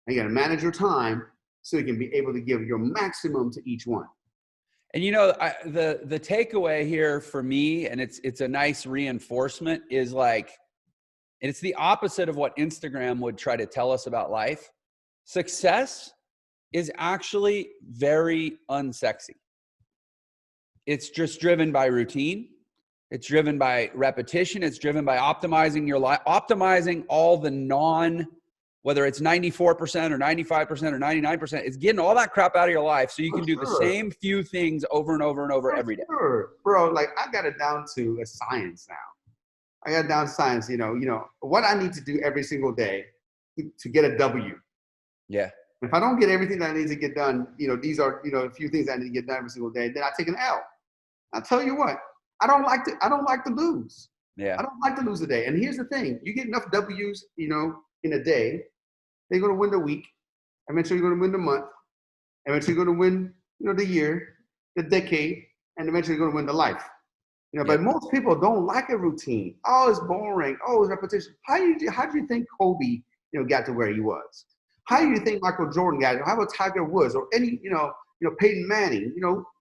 And you got to manage your time so you can be able to give your maximum to each one. And the takeaway here for me, and it's a nice reinforcement, is like, and it's the opposite of what Instagram would try to tell us about life. Success is actually very unsexy. It's just driven by routine. It's driven by repetition. It's driven by optimizing your life, optimizing all the whether it's 94% or 95% or 99%, it's getting all that crap out of your life so you can do the same few things over and over and over every day. Bro, like I got it down to a science now. I got it down to science, what I need to do every single day to get a W. Yeah. If I don't get everything that I need to get done, these are, a few things I need to get done every single day, then I take an L. I'll tell you what, I don't like to lose. Yeah. I don't like to lose a day. And here's the thing, you get enough W's, in a day, they're going to win the week. Eventually you're going to win the month. Eventually you're going to win, the year, the decade, and eventually you're going to win the life. But most people don't like a routine. Oh, it's boring. Oh, it's repetition. How do you think Kobe, got to where he was? How do you think Michael Jordan got it? How about Tiger Woods or any, Peyton Manning?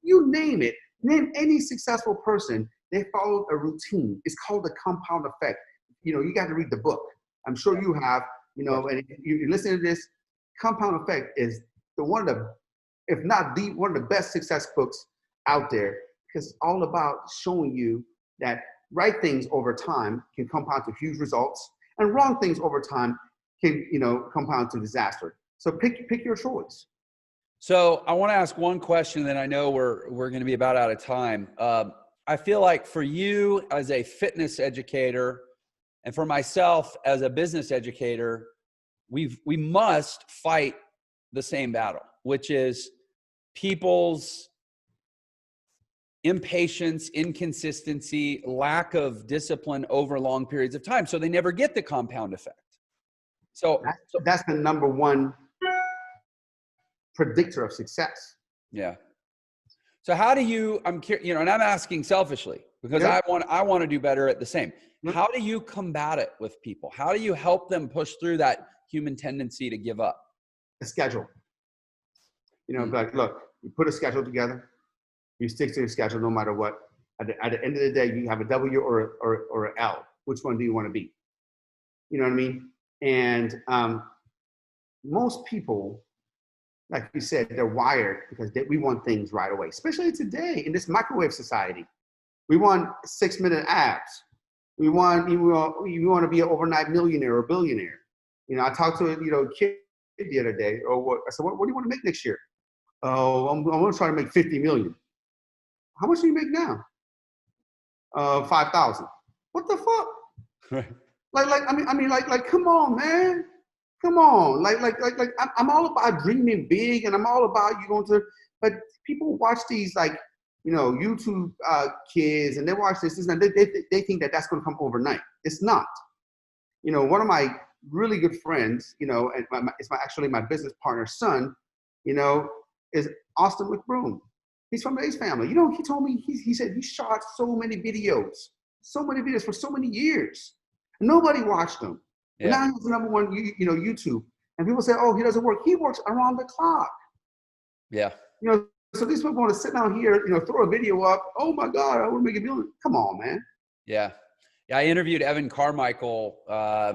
You name it. Name any successful person. They followed a routine. It's called the compound effect. You got to read the book. I'm sure you have. And if you listen to this, Compound Effect is one of the best success books out there, because it's all about showing you that right things over time can compound to huge results, and wrong things over time can, compound to disaster. So pick your choice. So I want to ask one question, then I know we're going to be about out of time. I feel like for you as a fitness educator, and for myself as a business educator, we must fight the same battle, which is people's impatience, inconsistency, lack of discipline over long periods of time. So they never get the compound effect. So that's the number one predictor of success. Yeah. So how do you, I'm curious, and I'm asking selfishly because I want to do better at the same. How do you combat it with people? How do you help them push through that human tendency to give up? A schedule. Like, look, you put a schedule together, you stick to your schedule no matter what. At the end of the day, you have a W or an L. Which one do you want to be? You know what I mean? And most people, like you said, they're wired because we want things right away, especially today in this microwave society. We want 6-minute abs. We want to be an overnight millionaire or billionaire. I talked to a kid the other day. I said, what do you want to make next year? Oh, I'm going to try to make 50 million. How much do you make now? 5,000. What the fuck? Right. Like, come on, man. Come on. Like, I'm all about dreaming big, and I'm all about you going to, but people watch these, like, YouTube kids, and they watch this, and they think that that's going to come overnight. It's not. One of my really good friends, and it's actually my business partner's son, is Austin McBroom. He's from the Ace family. He told me, he said he shot so many videos for so many years. Nobody watched them. Yeah. And now he's the number one, YouTube. And people say, oh, he doesn't work. He works around the clock. Yeah. So these people want to sit down here, throw a video up. Oh my God, I want to make a million. Come on, man. Yeah. Yeah. I interviewed Evan Carmichael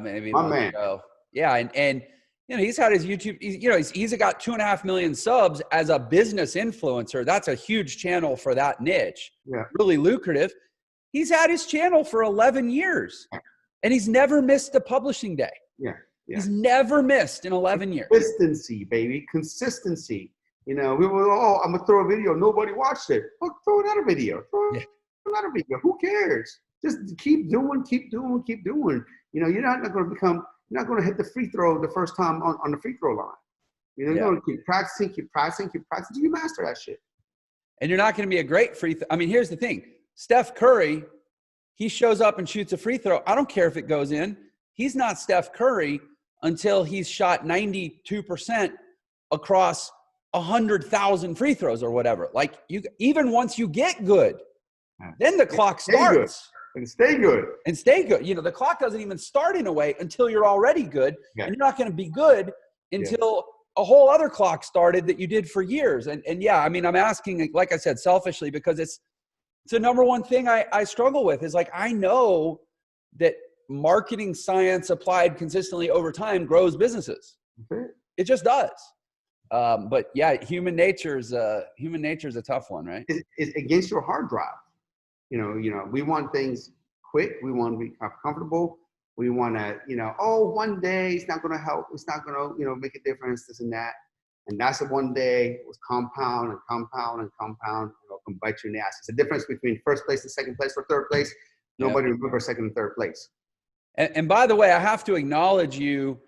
maybe a month ago. Yeah. And he's had his YouTube, he's got 2.5 million subs as a business influencer. That's a huge channel for that niche. Yeah. Really lucrative. He's had his channel for 11 years and he's never missed a publishing day. Yeah. Yeah. He's never missed in 11 years. Consistency, baby. Consistency. You know, we were, oh, I'm going to throw a video. Nobody watched it. Oh, throw another video. Throw Yeah. another video. Who cares? Just keep doing, keep doing, keep doing. You know, you're not going to you're not going to hit the free throw the first time on the free throw line. You know, you're going to keep practicing till you master that shit. And you're not going to be a great free throw. I mean, here's the thing. Steph Curry, he shows up and shoots a free throw. I don't care if it goes in. He's not Steph Curry until he's shot 92% across 100,000 free throws or whatever. Like, you, even once you get good, then the clock starts. And stay good. And stay good. You know, the clock doesn't even start in a way until you're already good. Yeah. And you're not going to be good until a whole other clock started that you did for years. And yeah, I mean, I'm asking, like I said, selfishly, because it's the number one thing I struggle with is, like, I know that marketing science applied consistently over time grows businesses. Mm-hmm. It just does. But yeah, human nature is a tough one, right? It's against your hard drive. You know, we want things quick. We want to be comfortable. We want to, one day it's not going to help. It's not going to, make a difference, this and that. And that's the one day it was compound and compound and compound. It'll come bite you in the ass. It's the difference between first place and second place or third place. Nobody remembers second and third place. And by the way, I have to acknowledge you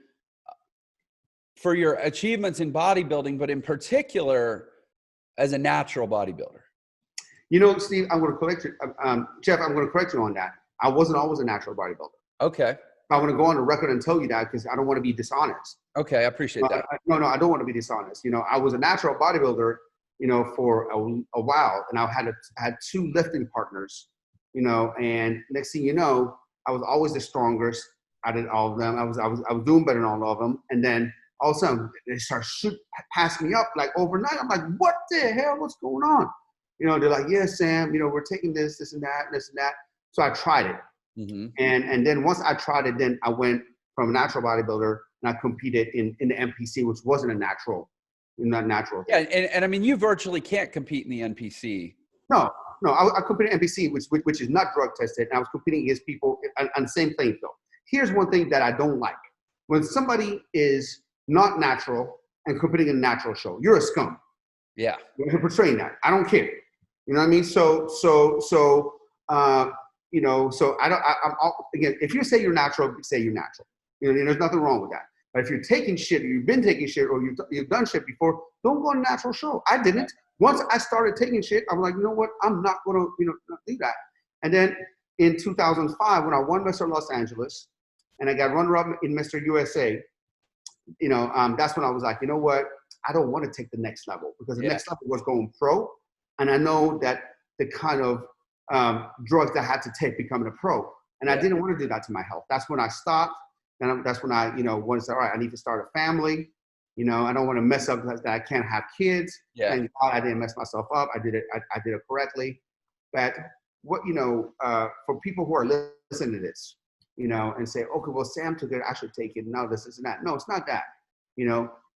for your achievements in bodybuilding, but in particular as a natural bodybuilder. You know, Steve, I'm going to correct you. Jeff, I'm going to correct you on that. I wasn't always a natural bodybuilder. Okay. I want to go on the record and tell you that because I don't want to be dishonest. Okay, I appreciate that. No, I don't want to be dishonest. I was a natural bodybuilder, for a while, and I had two lifting partners, and next thing you know, I was always the strongest out of all of them. I was doing better than all of them, and then all of a sudden they start passing me up like overnight. I'm like, what the hell? What's going on? They're like, yeah, Sam, we're taking this and that. So I tried it. Mm-hmm. And then once I tried it, then I went from a natural bodybuilder and I competed in the NPC, which wasn't not natural. Yeah. And I mean, you virtually can't compete in the NPC. No, I competed in NPC, which is not drug tested. And I was competing against people on the same playing field. Here's one thing that I don't like. When somebody is not natural and competing in a natural show, you're a scum. Yeah. You're portraying that. I don't care. You know what I mean? So again, if you say you're natural, say you're natural. There's nothing wrong with that. But if you're taking shit, or you've been taking shit, or you've done shit before, don't go on a natural show. I didn't. Once I started taking shit, I'm like, you know what? I'm not going to, not do that. And then in 2005, when I won Mr. Los Angeles, and I got runner-up in Mr. USA, that's when I was like, you know what? I don't want to take the next level, because the next level was going pro. And I know that the kind of drugs that I had to take becoming a pro. And I didn't want to do that to my health. That's when I stopped. And that's when I, wanted to say, all right, I need to start a family. I don't want to mess up that I can't have kids. Yeah. Thank God I didn't mess myself up. I did it correctly. But what, for people who are listening to this, and say, okay, well, Sam took it, I should take it. No, this isn't that. No, it's not that.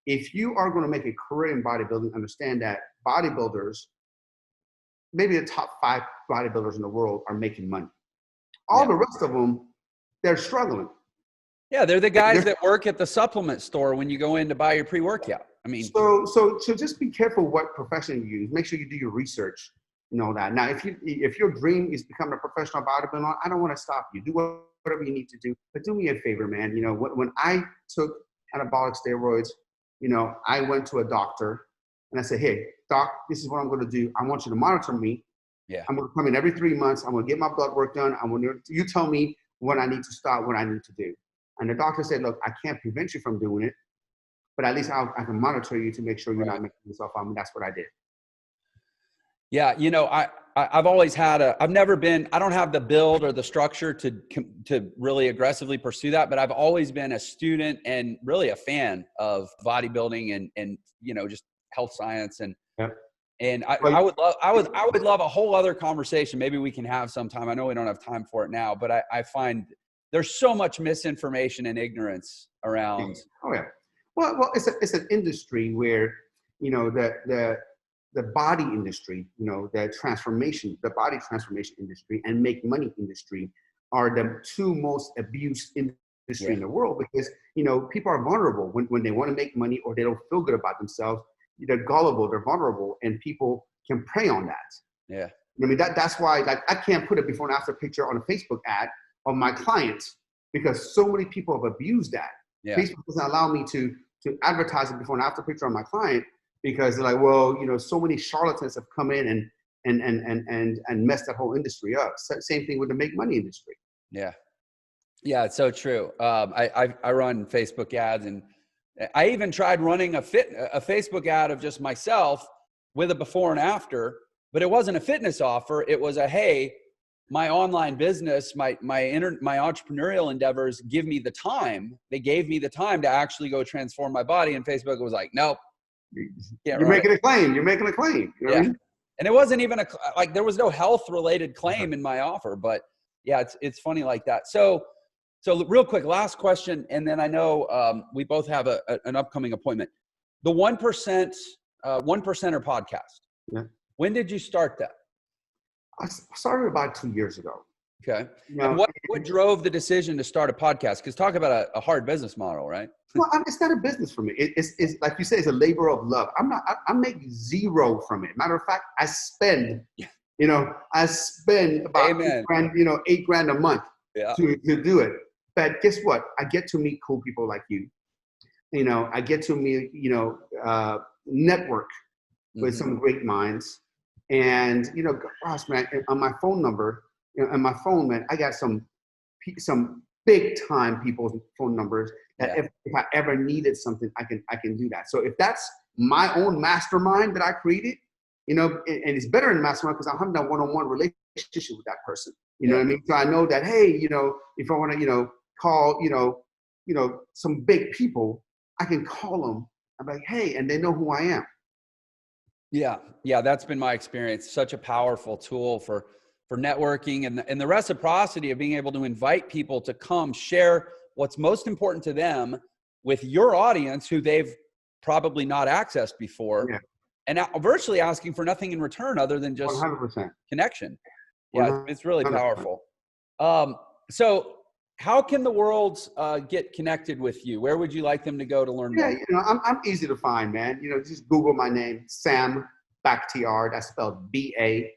If you are going to make a career in bodybuilding, understand that bodybuilders, maybe the top 5 bodybuilders in the world, are making money. All the rest of them, they're struggling. Yeah, they're the guys that work at the supplement store when you go in to buy your pre-workout. I mean, so just be careful what profession you use. Make sure you do your research and all that. Now, if your dream is becoming a professional bodybuilder, I don't want to stop you. Do whatever you need to do, but do me a favor, man. When I took anabolic steroids, I went to a doctor and I said, hey, doc, this is what I'm going to do. I want you to monitor me. Yeah. I'm going to come in every 3 months. I'm going to get my blood work done. You tell me when I need to stop, what I need to do. And the doctor said, look, I can't prevent you from doing it, but at least I can monitor you to make sure you're not making yourself up. And that's what I did. Yeah. I've always had I don't have the build or the structure to really aggressively pursue that, but I've always been a student and really a fan of bodybuilding and just health science. And I would love a whole other conversation. Maybe we can have sometime. I know we don't have time for it now, but I find there's so much misinformation and ignorance around. Oh yeah. Well, it's an industry where, the body industry, the body transformation industry and make money industry are the two most abused industry in the world because, people are vulnerable when they want to make money or they don't feel good about themselves. They're gullible, they're vulnerable, and people can prey on that. Yeah. I mean, that's why, like, I can't put a before and after picture on a Facebook ad of my clients because so many people have abused that. Yeah. Facebook doesn't allow me to advertise a before and after picture on my client because they're like, well, so many charlatans have come in and messed that whole industry up. Same thing with the make money industry. Yeah. Yeah, it's so true. I run Facebook ads, and I even tried running a Facebook ad of just myself with a before and after, but it wasn't a fitness offer. It was hey, my online business, my entrepreneurial endeavors give me the time. They gave me the time to actually go transform my body. And Facebook was like, nope. You're making a claim. You're making a claim. You know what I mean? And it wasn't even there was no health related claim in my offer, but yeah, it's funny like that. So real quick, last question. And then I know we both have an upcoming appointment. The 1%, 1%er podcast. Yeah. When did you start that? I started about 2 years ago. Okay. And what drove the decision to start a podcast? Because talk about a hard business model, right? Well, it's not a business for me. It's like you say, it's a labor of love. I make zero from it. Matter of fact, I spend about $8,000 a month to do it. But guess what? I get to meet cool people like you. I get to meet, network with some great minds. And, gosh, man, on my phone number, on my phone, man, I got some big time people's phone numbers that if I ever needed something, I can do that. So if that's my own mastermind that I created, and it's better in mastermind because I'm having that one-on-one relationship with that person. You know what I mean? So I know that, hey, if I want to, call, some big people, I can call them. I'm like, hey, and they know who I am. Yeah, that's been my experience. Such a powerful tool for networking and the reciprocity of being able to invite people to come share what's most important to them with your audience who they've probably not accessed before. Yeah. And virtually asking for nothing in return other than just 100%. Connection. Yeah, it's really powerful. So how can the world get connected with you? Where would you like them to go to learn more? Yeah, I'm easy to find, man. Just Google my name, Sam Bakhtiar. That's spelled Bakhtiar.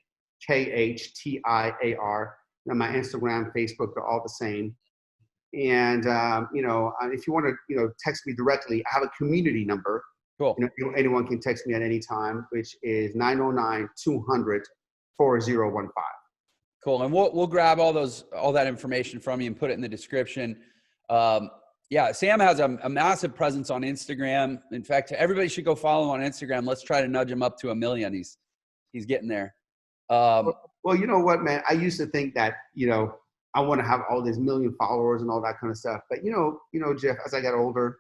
My Instagram, Facebook, they're all the same. And if you want to, text me directly, I have a community number. Cool. Anyone can text me at any time, which is 909-200-4015. Cool. And we'll grab all that information from you and put it in the description. Sam has a massive presence on Instagram. In fact, everybody should go follow him on Instagram. Let's try to nudge him up to 1 million. He's getting there. Well, you know what, man? I used to think that, I want to have all these million followers and all that kind of stuff. But, Jeff, as I got older,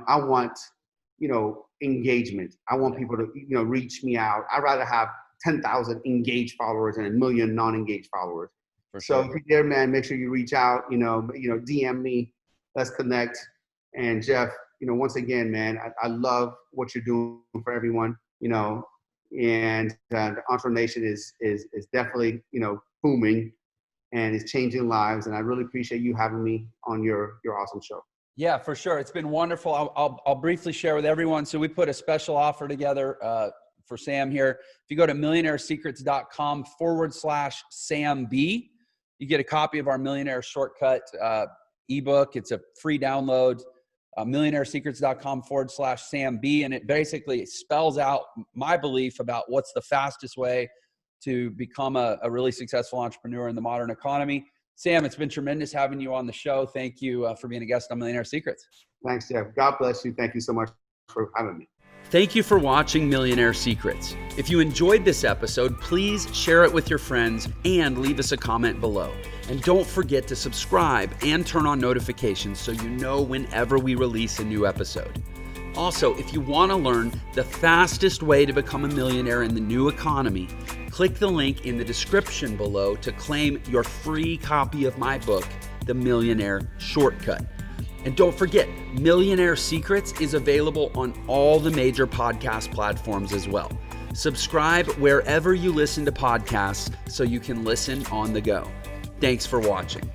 I want, engagement. I want people to, reach me out. I'd rather have 10,000 engaged followers and 1 million non-engaged followers. So if you're there, man, make sure you reach out, DM me, let's connect. And Jeff, once again, man, I love what you're doing for everyone, and the Entre Nation is definitely, booming and it's changing lives. And I really appreciate you having me on your awesome show. Yeah, for sure. It's been wonderful. I'll briefly share with everyone. So we put a special offer together, for Sam here. If you go to millionairesecrets.com/Sam B, you get a copy of our Millionaire Shortcut ebook. It's a free download, millionairesecrets.com/Sam B. And it basically spells out my belief about what's the fastest way to become a really successful entrepreneur in the modern economy. Sam, it's been tremendous having you on the show. Thank you for being a guest on Millionaire Secrets. Thanks, Jeff. God bless you. Thank you so much for having me. Thank you for watching Millionaire Secrets. If you enjoyed this episode, please share it with your friends and leave us a comment below. And don't forget to subscribe and turn on notifications so you know whenever we release a new episode. Also, if you want to learn the fastest way to become a millionaire in the new economy, click the link in the description below to claim your free copy of my book, The Millionaire Shortcut. And don't forget, Millionaire Secrets is available on all the major podcast platforms as well. Subscribe wherever you listen to podcasts so you can listen on the go. Thanks for watching.